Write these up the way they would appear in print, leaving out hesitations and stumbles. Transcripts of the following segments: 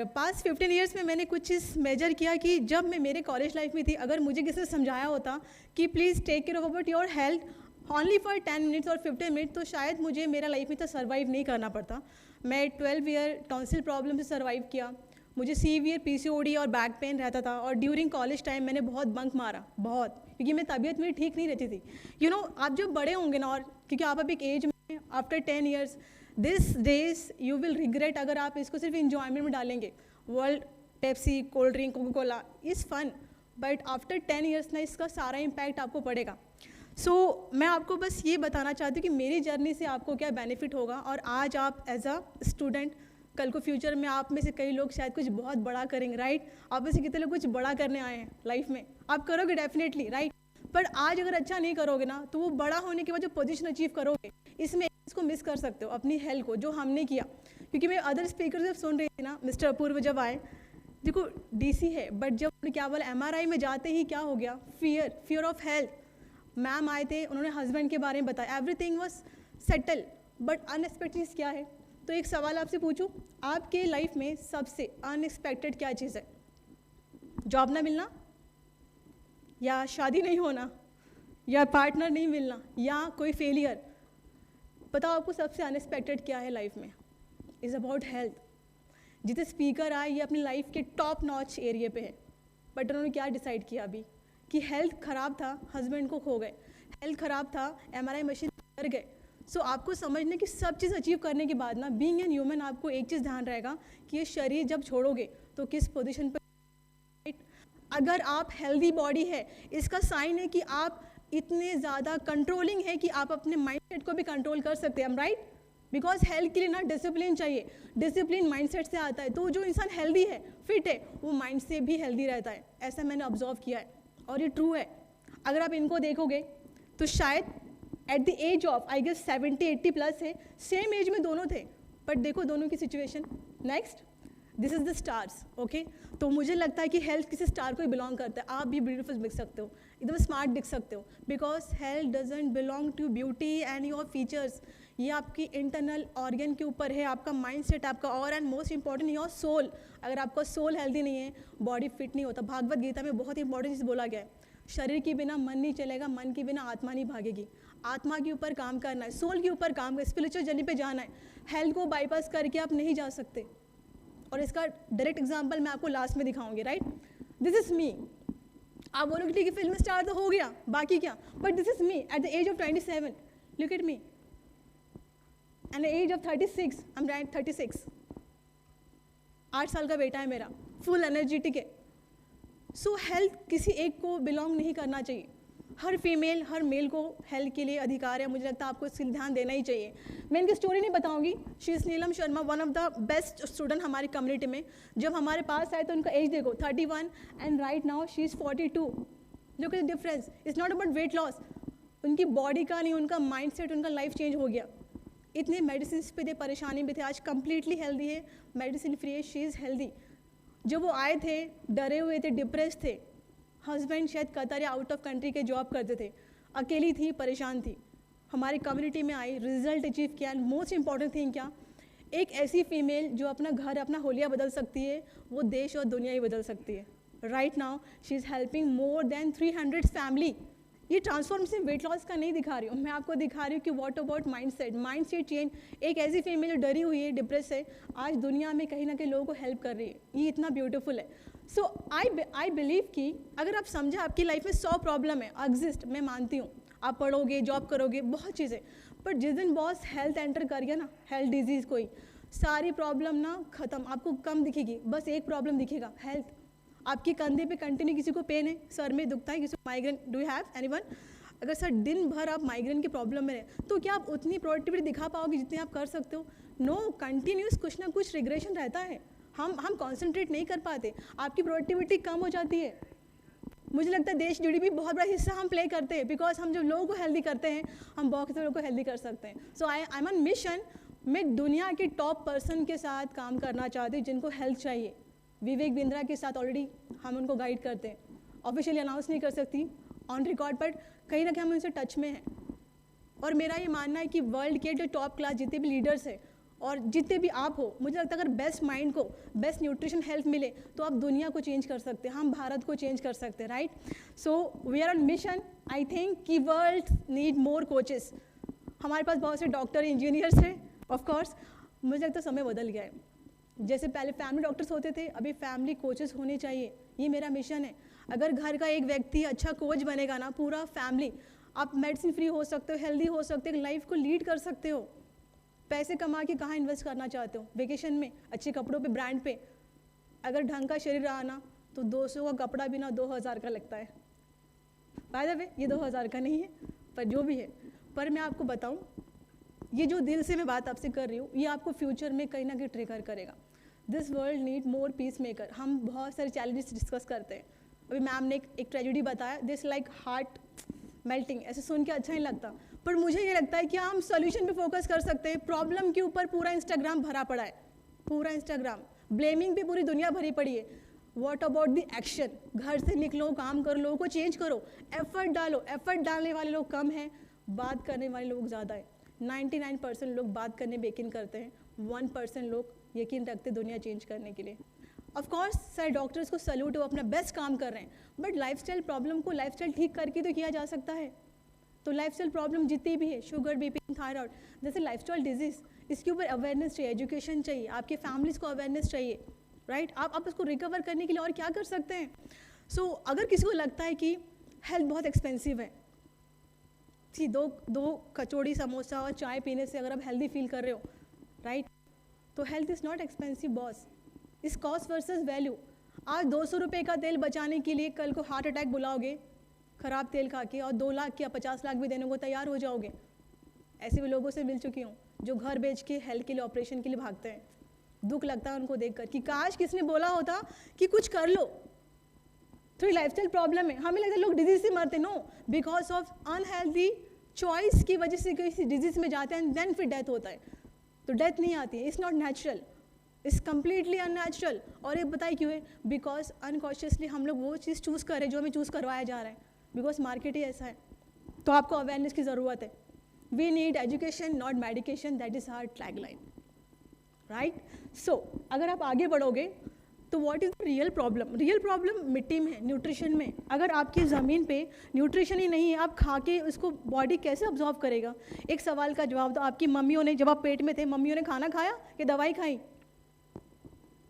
Past 15 years में मैंने कुछ चीज़ मेजर किया कि जब मैं मेरे कॉलेज लाइफ में थी, अगर मुझे किसी ने समझाया होता कि please take care of about your health only for 10 minutes और 15 मिनट, तो शायद मुझे मेरा लाइफ में तो सर्वाइव नहीं करना पड़ता। मैं 12 ईयर टॉन्सिल प्रॉब्लम से सर्वाइव किया, मुझे सीवियर पीसीओडी और बैक पेन रहता था, और ड्यूरिंग कॉलेज टाइम मैंने बहुत बंक मारा, बहुत, क्योंकि मैं तबीयत मेरी ठीक नहीं रहती थी। यू नो, आप जब बड़े होंगे ना, और क्योंकि आप अब एक एज में, after 10 years this days you will regret अगर आप इसको सिर्फ इंजॉयमेंट में डालेंगे। World Pepsi, cold drink, Coca Cola is fun, but after 10 years ना इसका सारा इम्पैक्ट आपको पड़ेगा। मैं आपको बस ये बताना चाहती हूँ कि मेरी जर्नी से आपको क्या बेनिफिट होगा, और आज आप एज अ स्टूडेंट, कल को फ्यूचर में आप में से कई लोग शायद कुछ बहुत बड़ा करेंगे, राइट? आप में से कितने लोग कुछ बड़ा करने आए हैं लाइफ में, आप करोगे डेफिनेटली, राइट? पर आज अगर अच्छा नहीं करोगे ना, तो वो बड़ा होने के बाद जो पोजीशन अचीव करोगे, इसमें इसको मिस कर सकते हो, अपनी हेल्थ को, जो हमने किया। क्योंकि मैं अदर स्पीकर जब सुन रही थी ना, मिस्टर अपूर्व जब आए, देखो डीसी है, बट जब क्या बोला एमआरआई में जाते ही क्या हो गया, फियर ऑफ हेल्थ। मैम आए थे, उन्होंने हस्बैंड के बारे में बताया, everything was settled, but unexpected चीज़ क्या है? तो एक सवाल आपसे पूछूं, आपके लाइफ में सबसे अनएक्सपेक्टेड क्या चीज़ है? जॉब ना मिलना, या शादी नहीं होना, या पार्टनर नहीं मिलना, या कोई फेलियर? बताओ आपको सबसे अनएक्सपेक्टेड क्या है लाइफ में? Is about health. जितने स्पीकर आए ये अपनी लाइफ के टॉप नॉच एरिया पे है, बट उन्होंने क्या डिसाइड किया अभी कि हेल्थ ख़राब था, हस्बैंड को खो गए, हेल्थ ख़राब था, एमआरआई मशीन कर गए। आपको समझने की सब चीज़ अचीव करने के बाद ना, बीइंग एन ह्यूमन, आपको एक चीज़ ध्यान रहेगा कि ये शरीर जब छोड़ोगे तो किस पोजीशन पर। अगर आप हेल्दी बॉडी है, इसका साइन है कि आप इतने ज़्यादा कंट्रोलिंग है कि आप अपने माइंडसेट को भी कंट्रोल कर सकते हैं, राइट? बिकॉज हेल्थ के लिए ना डिसिप्लिन चाहिए, डिसिप्लिन माइंडसेट से आता है। तो जो इंसान हेल्दी है, फिट है, वो माइंड से भी हेल्दी रहता है, ऐसा मैंने ऑब्जर्व किया है, और ये ट्रू है। अगर आप इनको देखोगे तो शायद at the age of I guess 70-80 plus है, सेम एज में दोनों थे, बट देखो दोनों की situation. Next, this is the stars, okay? तो मुझे लगता है कि हेल्थ किसी स्टार को ही बिलोंग करता है। आप भी ब्यूटीफुल दिख सकते हो, एकदम स्मार्ट दिख सकते हो, because health doesn't belong to beauty and your features. ये आपकी इंटरनल ऑर्गन के ऊपर है, आपका माइंडसेट, आपका और and most important your soul. अगर आपका सोल हेल्दी नहीं है, बॉडी फिट नहीं होता। भागवत गीता में बहुत इंपॉर्टेंट चीज़ बोला गया है, शरीर के बिना मन नहीं चलेगा, मन के बिना आत्मा नहीं भागेगी। आत्मा के ऊपर काम करना है, सोल के ऊपर काम, स्पिरिचुअल जर्नी पे जाना है। हेल्थ को बाईपास करके आप नहीं जा सकते, और इसका डायरेक्ट एग्जांपल मैं आपको लास्ट में दिखाऊंगी, राइट? दिस इज मी। आप बोलोगे ठीक है फिल्म स्टार तो हो गया, बाकी क्या, but this is me at the age of 27। Look at me at the age of 36, I am right 36, 8 साल का बेटा है मेरा, फुल एनर्जेटिक है। हेल्थ किसी एक को बिलोंग नहीं करना चाहिए, हर फीमेल हर मेल को हेल्थ के लिए अधिकार है। मुझे लगता है आपको इसके लिए ध्यान देना ही चाहिए। मैं इनकी स्टोरी नहीं बताऊंगी। She is Neelam Sharma, one of the best student हमारी कम्युनिटी में। जब हमारे पास आए तो उनका एज देखो 31, and right now she is 42। Look at the difference, it's not about weight loss, उनकी बॉडी का नहीं, उनका माइंड सेट, उनका लाइफ चेंज हो गया। इतने मेडिसिन पे थे, परेशानी में थे, आज कंप्लीटली हेल्दी है, मेडिसिन फ्री है, शी इज़ हेल्दी। जब वो आए थे डरे हुए थे, डिप्रेस थे, हस्बैंड शायद कतर या आउट ऑफ कंट्री के जॉब करते थे, अकेली थी, परेशान थी, हमारी कम्युनिटी में आई, रिजल्ट अचीव किया। मोस्ट इंपॉर्टेंट थिंग क्या, एक ऐसी फीमेल जो अपना घर, अपना होलिया बदल सकती है, वो देश और दुनिया ही बदल सकती है। Right now she is helping more than 300 family. ये ट्रांसफॉर्मेशन वेट लॉस का नहीं दिखा रही हूँ मैं, आपको दिखा रही हूँ कि व्हाट अबाउट माइंडसेट चेंज। एक ऐसी फीमेल जो डरी हुई है, डिप्रेस है, आज दुनिया में कहीं ना कहीं लोगों को हेल्प कर रही है। ये इतना ब्यूटीफुल है। आई बिलीव कि अगर आप समझे आपकी लाइफ में 100 प्रॉब्लम है, एग्जिस्ट, मैं मानती हूँ, आप पढ़ोगे, जॉब करोगे, बहुत चीज़ें, पर जिस दिन बॉस हेल्थ एंटर कर गया ना, हेल्थ डिजीज़ कोई, सारी प्रॉब्लम ना ख़त्म, आपको कम दिखेगी, बस एक प्रॉब्लम दिखेगा, हेल्थ। आपके कंधे पे कंटिन्यू किसी को पेन है, सर में दुखता है, किसी को migraine, do you have anyone? अगर सर दिन भर आप माइग्रेन की प्रॉब्लम में रहे, तो क्या आप उतनी प्रोडक्टिविटी दिखा पाओगे जितनी आप कर सकते हो? नो, कंटिन्यूस कुछ ना कुछ रिग्रेशन रहता है, हम कॉन्सेंट्रेट नहीं कर पाते, आपकी प्रोडक्टिविटी कम हो जाती है। मुझे लगता है देश जीडीपी बहुत बड़ा हिस्सा हम प्ले करते हैं, बिकॉज हम जब लोगों को हेल्दी करते हैं, हम बहुत से लोगों को हेल्दी कर सकते हैं। सो आई एम ऑन मिशन, मैं दुनिया के टॉप पर्सन के साथ काम करना चाहती हूँ जिनको हेल्थ चाहिए। विवेक बिंद्रा के साथ ऑलरेडी हम उनको गाइड करते हैं, ऑफिशियली अनाउंस नहीं कर सकती ऑन रिकॉर्ड, बट कहीं ना कहीं हम उनसे टच में हैं। और मेरा ये मानना है कि वर्ल्ड के जो टॉप क्लास जितने भी लीडर्स हैं, और जितने भी आप हो, मुझे लगता है अगर बेस्ट माइंड को बेस्ट न्यूट्रिशन हेल्थ मिले तो आप दुनिया को चेंज कर सकते हैं, हम भारत को चेंज कर सकते हैं, right? So we are on mission. I think कि वर्ल्ड नीड मोर कोचेस। हमारे पास बहुत से डॉक्टर इंजीनियर्स हैं, ऑफ कोर्स मुझे लगता है समय बदल गया है। जैसे पहले फैमिली डॉक्टर्स होते थे, अभी फैमिली कोचेस होने चाहिए, ये मेरा मिशन है। अगर घर का एक व्यक्ति अच्छा कोच बनेगा ना, पूरा फैमिली, आप मेडिसिन फ्री हो सकते हो, हेल्दी हो सकते हो, लाइफ को लीड कर सकते हो। पैसे कमा के कहाँ इन्वेस्ट करना चाहते हो? वेकेशन में, अच्छे कपड़ों पे, ब्रांड पे। अगर ढंग का शरीर रहा ना तो 200 का कपड़ा भी ना 2000 का लगता है। बाय द वे ये 2000 का नहीं है, पर जो भी है। पर मैं आपको बताऊं, ये जो दिल से मैं बात आपसे कर रही हूँ, ये आपको फ्यूचर में कहीं ना कहीं ट्रिगर करेगा। This world need more peace maker. हम बहुत सारे चैलेंजेस डिस्कस करते हैं। अभी मैम ने एक ट्रेजेडी बताया, दिस लाइक हार्ट मेल्टिंग। ऐसे सुन के अच्छा नहीं लगता, पर मुझे ये लगता है कि हम सोल्यूशन पे फोकस कर सकते हैं। प्रॉब्लम के ऊपर पूरा इंस्टाग्राम भरा पड़ा है, पूरा इंस्टाग्राम। ब्लेमिंग पे पूरी दुनिया भरी पड़ी है। What about the action? घर से निकलो, काम करो, लोगों को चेंज करो, एफर्ट डालो। एफर्ट डालने वाले लोग कम हैं, बात करने वाले लोग ज़्यादा है। 99% लोग बात करने में यकीन करते हैं, 1% लोग यकीन रखते दुनिया चेंज करने के लिए। ऑफ कोर्स सारे डॉक्टर्स को सल्यूट, वो अपना बेस्ट काम कर रहे हैं, बट लाइफस्टाइल प्रॉब्लम को लाइफस्टाइल ठीक करके तो किया जा सकता है। तो लाइफस्टाइल प्रॉब्लम जितनी भी है, शुगर, बीपी, थायराइड, जैसे लाइफस्टाइल डिजीज, इसके ऊपर अवेयरनेस चाहिए, एजुकेशन चाहिए, आपके फैमिलीज को अवेयरनेस चाहिए, राइट? आप उसको रिकवर करने के लिए और क्या कर सकते हैं? सो अगर किसी को लगता है कि हेल्थ बहुत एक्सपेंसिव है, जी दो कचौड़ी समोसा और चाय पीने से अगर आप हेल्दी फील कर रहे हो, राइट? तो health is not expensive boss. इस कॉस्ट वर्सेस वैल्यू। आज 200 रुपये का तेल बचाने के लिए कल को हार्ट अटैक बुलाओगे खराब तेल खा के, और 2 लाख या 50 लाख भी देने को तैयार हो जाओगे। ऐसे भी लोगों से मिल चुकी हूँ जो घर बेच के हेल्थ के लिए, ऑपरेशन के लिए भागते हैं। दुख लगता है उनको देखकर कि काश किसने बोला होता कि कुछ कर लो। थोड़ी लाइफस्टाइल प्रॉब्लम है, हमें लगता है लोग डिजीज से मरते, no, because of unhealthy choice की वजह से किसी डिजीज में जाते हैं, देन फिर डेथ होता है। तो डेथ नहीं आती है, it's not natural, it's completely unnatural. और ये बताइए क्यों है? बिकॉज अनकॉन्शियसली हम लोग वो चीज़ चूज़ कर रहे हैं जो हमें चूज़ करवाया जा रहा है, बिकॉज मार्केट ही ऐसा है। तो आपको अवेयरनेस की ज़रूरत है। We need education not medication, that is our tagline, right? So अगर आप आगे बढ़ोगे तो what is the real problem? Real problem मिट्टी में है, न्यूट्रिशन में। अगर आपकी ज़मीन पे न्यूट्रिशन ही नहीं है, आप खा के उसको बॉडी कैसे अब्जॉर्व करेगा? एक सवाल का जवाब दो, आपकी मम्मियों ने, जब आप पेट में थे, मम्मियों ने खाना खाया कि दवाई खाई?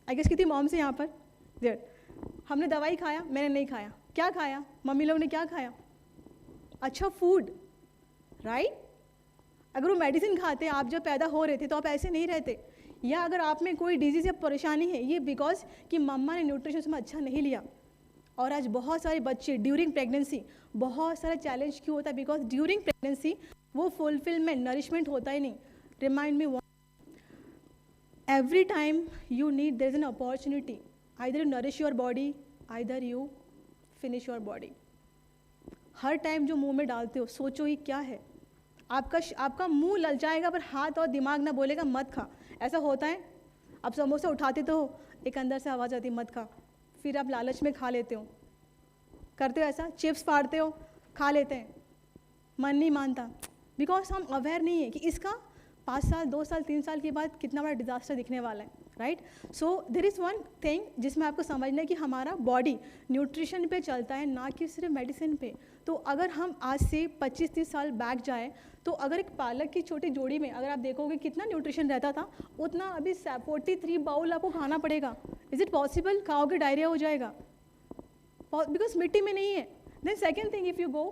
आई गेस कितनी मॉम्स हैं यहाँ पर? देयर, हमने दवाई खाया, मैंने नहीं खाया। क्या खाया? मम्मी लोग ने क्या खाया? अच्छा फूड, राइट? अगर वो मेडिसिन खाते, आप जब पैदा हो रहे थे तो आप ऐसे नहीं रहते। या अगर आप में कोई डिजीज़ या परेशानी है, ये बिकॉज कि मम्मा ने न्यूट्रिशन उसमें अच्छा नहीं लिया। और आज बहुत सारे बच्चे ड्यूरिंग प्रेगनेंसी बहुत सारा चैलेंज क्यों होता है? बिकॉज ड्यूरिंग प्रेगनेंसी वो फुलफिलमेंट, नरिशमेंट होता ही नहीं। Remind me one, every time you need, there is an opportunity, either you nourish your body, either you finish your body. हर टाइम जो मुंह में डालते हो, सोचो ही क्या है। आपका मुंह ललचाएगा पर हाथ और दिमाग ना बोलेगा मत खा। ऐसा होता है? आप समोसा उठाते तो हो, एक अंदर से आवाज़ आती मत खा, फिर आप लालच में खा लेते हो। करते हो ऐसा? चिप्स फाड़ते हो, खा लेते हैं, मन नहीं मानता, बिकॉज हम अवेयर नहीं है कि इसका 5 साल, 2 साल, 3 साल के बाद कितना बड़ा डिजास्टर दिखने वाला है, right? So there is one thing जिसमें आपको समझना है कि हमारा बॉडी न्यूट्रिशन पे चलता है, ना कि सिर्फ मेडिसिन पे। तो अगर हम आज से 25-30 साल बैक जाएँ तो अगर एक पालक की छोटी जोड़ी में अगर आप देखोगे कितना न्यूट्रिशन रहता था, उतना अभी 43 बाउल आपको खाना पड़ेगा। Is it possible? खाओगे डायरिया हो जाएगा, बिकॉज मिट्टी में नहीं है। Then second thing, if you go,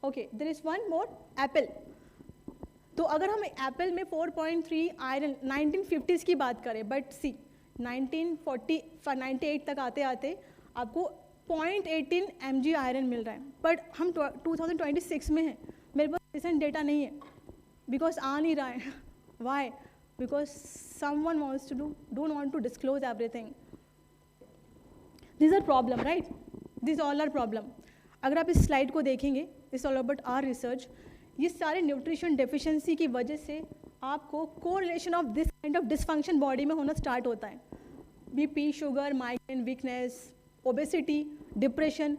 okay, there is one more, apple. तो अगर हम एप्पल में 4.3 आयरन 1950s की बात करें, बट सी 1998 तक आते आते आपको 0.18 mg आयरन मिल रहा है, बट हम 2026 में हैं। मेरे पास रिसेंट डेटा नहीं है, बिकॉज आ नहीं रहा है। Why? Because someone wants to don't want to disclose everything. This are problem, right? This all are problem. अगर आप इस स्लाइड को देखेंगे, it's all about our research. ये सारे न्यूट्रिशन डेफिशिएंसी की वजह से आपको correlation of this kind of dysfunction body में होना स्टार्ट होता है। BP, sugar, migraine, weakness, obesity, depression,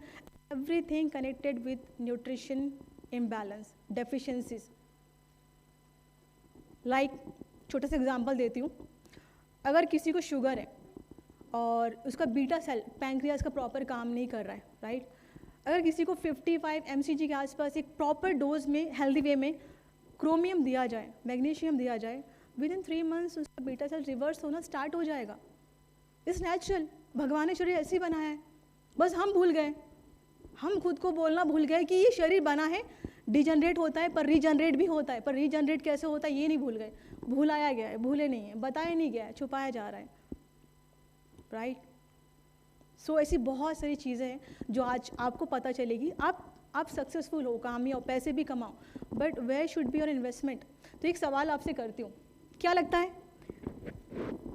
everything connected with nutrition imbalance, deficiencies. छोटा सा एग्जांपल देती हूँ, अगर किसी को शुगर है और उसका बीटा सेल पैंक्रियाज का प्रॉपर काम नहीं कर रहा है, राइट, अगर किसी को 55 mcg के आसपास एक प्रॉपर डोज में हेल्दी वे में क्रोमियम दिया जाए, मैग्नीशियम दिया जाए, विद इन 3 months उसका बीटा सेल रिवर्स होना स्टार्ट हो जाएगा। इट्स नेचुरल, भगवान ने शरीर ऐसे ही बनाया है, बस हम भूल गए, हम खुद को बोलना भूल गए कि ये शरीर बना है, डिजनरेट होता है पर रीजनरेट भी होता है, पर रीजनरेट कैसे होता है ये नहीं भूल गए, भुलाया गया है, भूले नहीं है, बताया नहीं गया है, छुपाया जा रहा है, राइट। सो ऐसी बहुत सारी चीज़ें हैं जो आज आपको पता चलेगी। आप सक्सेसफुल हो, कामयाब, पैसे भी कमाओ, but where should be your investment. तो एक सवाल आपसे करती हूँ, क्या लगता है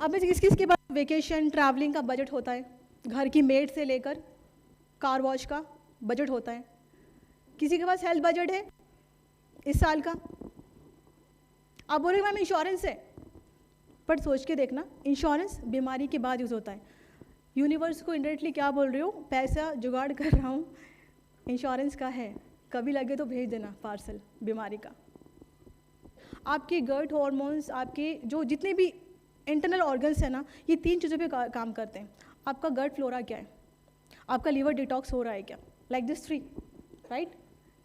अब में किस किस के पास वेकेशन ट्रैवलिंग का बजट होता है? घर की मेड से लेकर कार वॉश का बजट होता है। किसी के पास हेल्थ बजट है इस साल का? आप बोलोगे मैम इंश्योरेंस है, बट सोच के देखना, इंश्योरेंस बीमारी के बाद यूज़ होता है। यूनिवर्स को इंडायरेक्टली क्या बोल रहे हो, पैसा जुगाड़ कर रहा हूँ, इंश्योरेंस का है, कभी लगे तो भेज देना पार्सल बीमारी का। आपके गट हार्मोन्स, आपके जो जितने भी इंटरनल ऑर्गन्स हैं ना, ये 3 चीज़ों पे काम करते हैं। आपका गट फ्लोरा क्या है, आपका लीवर डिटॉक्स हो रहा है क्या, लाइक दिस 3, राइट,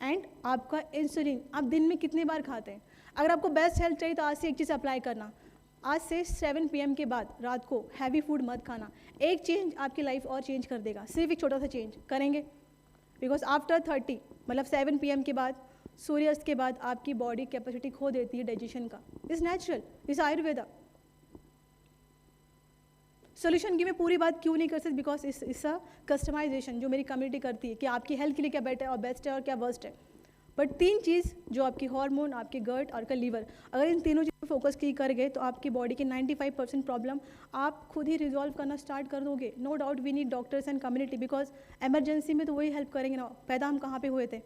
एंड आपका इंसुलिन आप दिन में कितनी बार खाते हैं। अगर आपको बेस्ट हेल्थ चाहिए तो आज से एक चीज़ अप्लाई करना, आज से 7 PM के बाद रात को हैवी फूड मत खाना। एक चेंज आपकी लाइफ और चेंज कर देगा, सिर्फ एक छोटा सा चेंज करेंगे, बिकॉज आफ्टर 30 मतलब 7 PM के बाद, सूर्यास्त के बाद आपकी बॉडी कैपेसिटी खो देती है डाइजेशन का। इस नेचुरल, इस आयुर्वेदा। सोल्यूशन की मैं पूरी बात क्यों नहीं कर सकती, बिकॉज इस कस्टमाइजेशन जो मेरी कम्युनिटी करती है कि आपकी हेल्थ के लिए क्या बेटर और बेस्ट है और क्या वर्स्ट है। बट 3 चीज़ जो आपकी हार्मोन, आपके गट और का लीवर, अगर इन तीनों चीज़ पर फोकस की कर गए तो आपकी बॉडी के 95% प्रॉब्लम आप खुद ही रिजॉल्व करना स्टार्ट कर दोगे। No doubt we need doctors and community, because emergency में तो वही हेल्प करेंगे ना। पैदा हम कहाँ पे हुए थे,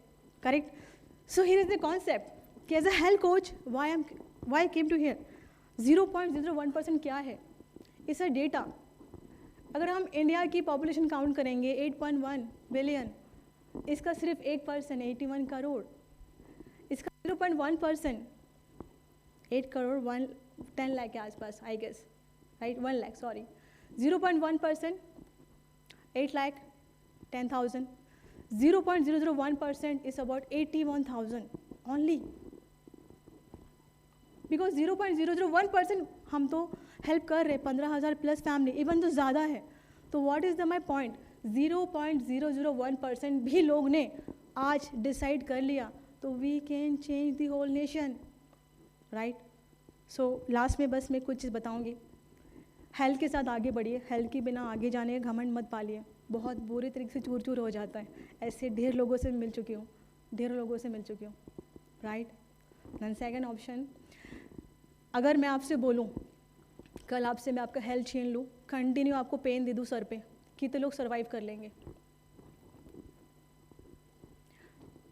correct. So here is the concept कि as a health coach why came to here. 0.01% क्या है, इस डेटा। अगर हम इंडिया की पॉपुलेशन काउंट करेंगे 8.1 बिलियन, इसका सिर्फ 1% 81 करोड़, इसका 0.1%, 8 करोड़ 10 लाख के आसपास I guess, right, 1 lakh sorry, 0.1%, 8 lakh 10,000, 0.001% is about 81,000 only, because 0.001% हम तो हेल्प कर रहे 15,000 प्लस फैमिली, इवन तो ज़्यादा है। तो what is the my point, 0.001% भी लोग ने आज डिसाइड कर लिया तो we can change the whole nation, right. So last में बस मैं कुछ चीज़ बताऊंगी, हेल्थ के साथ आगे बढ़िए, हेल्थ के बिना आगे जाने का घमंड मत पालिए, बहुत बुरी तरीके से चूर चूर हो जाता है। ऐसे ढेर लोगों से मिल चुकी हूँ, राइट। देन सेकंड ऑप्शन, अगर मैं आपसे बोलूँ कल आपसे मैं आपका हेल्थ छीन लूँ, कंटिन्यू आपको पेन दे दूँ सर पे, कितने लोग सर्वाइव कर लेंगे?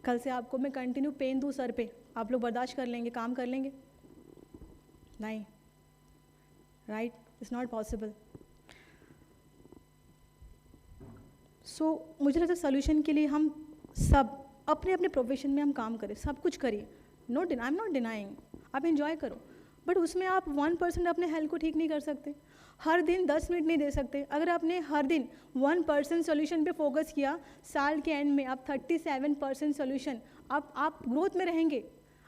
कल से आपको मैं कंटिन्यू पेन दूँ सर पे, आप लोग बर्दाश्त कर लेंगे, काम कर लेंगे? नहीं, राइट, इट्स नॉट पॉसिबल। सो मुझे लगता है सोल्यूशन के लिए हम सब अपने अपने प्रोफेशन में हम काम करें, सब कुछ करिए, आई एम नॉट डिनाइंग, आप एंजॉय करो, बट उसमें आप 1% अपने हेल्थ को ठीक नहीं कर सकते, हर दिन 10 मिनट नहीं दे सकते। अगर आपने हर दिन 1% सोल्यूशन पे फोकस किया, साल के एंड में आप 37% सोल्यूशन, आप ग्रोथ में रहेंगे।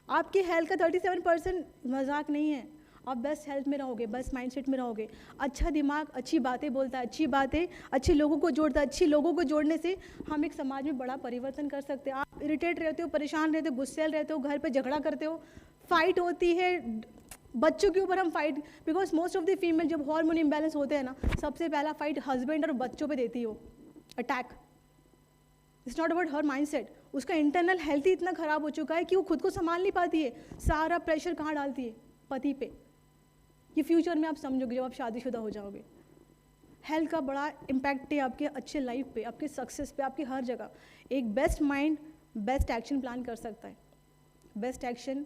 आपकी हेल्थ का 37% मजाक नहीं है, आप बेस्ट हेल्थ में रहोगे, बेस्ट माइंडसेट में रहोगे। अच्छा दिमाग अच्छी बातें बोलता है, अच्छी बातें अच्छे लोगों को जोड़ता है, अच्छे लोगों को जोड़ने से हम एक समाज में बड़ा परिवर्तन कर सकते हैं। आप इरिटेट रहते हो, परेशान रहते हो, गुस्सेल रहते हो, घर पे झगड़ा करते हो, फाइट होती है, बच्चों के ऊपर हम fight, because most of the female जब हार्मोन इम्बैलेंस होते हैं ना, सबसे पहला फाइट हस्बैंड और बच्चों पे देती हो, attack. It's not about her mindset, उसका इंटरनल हेल्थ ही इतना खराब हो चुका है कि वो खुद को संभाल नहीं पाती है, सारा प्रेशर कहाँ डालती है? पति पे। ये फ्यूचर में आप समझोगे जब आप शादीशुदा हो जाओगे। हेल्थ का बड़ा इम्पैक्ट है आपके अच्छे लाइफ पे, आपके सक्सेस पे, आपकी हर जगह। एक best mind best action plan कर सकता है, बेस्ट एक्शन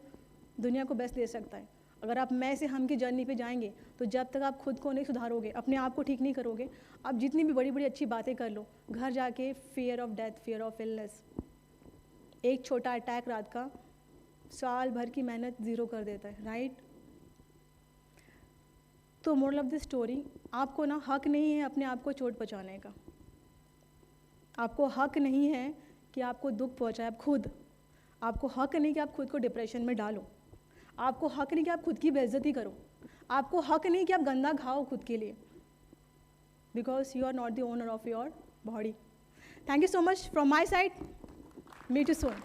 दुनिया को बेस्ट दे सकता है। अगर आप मैं से हम की जर्नी पे जाएंगे तो जब तक आप खुद को नहीं सुधारोगे, अपने आप को ठीक नहीं करोगे, आप जितनी भी बड़ी बड़ी अच्छी बातें कर लो, घर जाके fear of death, fear of illness, एक छोटा अटैक रात का साल भर की मेहनत ज़ीरो कर देता है, राइट। तो मोरल ऑफ द स्टोरी, आपको ना हक नहीं है अपने आप को चोट पहुँचाने का। आपको हक नहीं है कि आपको दुख पहुँचाए आप खुद। आपको हक नहीं कि आप खुद को डिप्रेशन में डालो। आपको हक नहीं कि आप खुद की बेइज्जती करो। आपको हक नहीं कि आप गंदा खाओ खुद के लिए, because you are not the owner of your body. Thank you so much from my side. Meet you soon.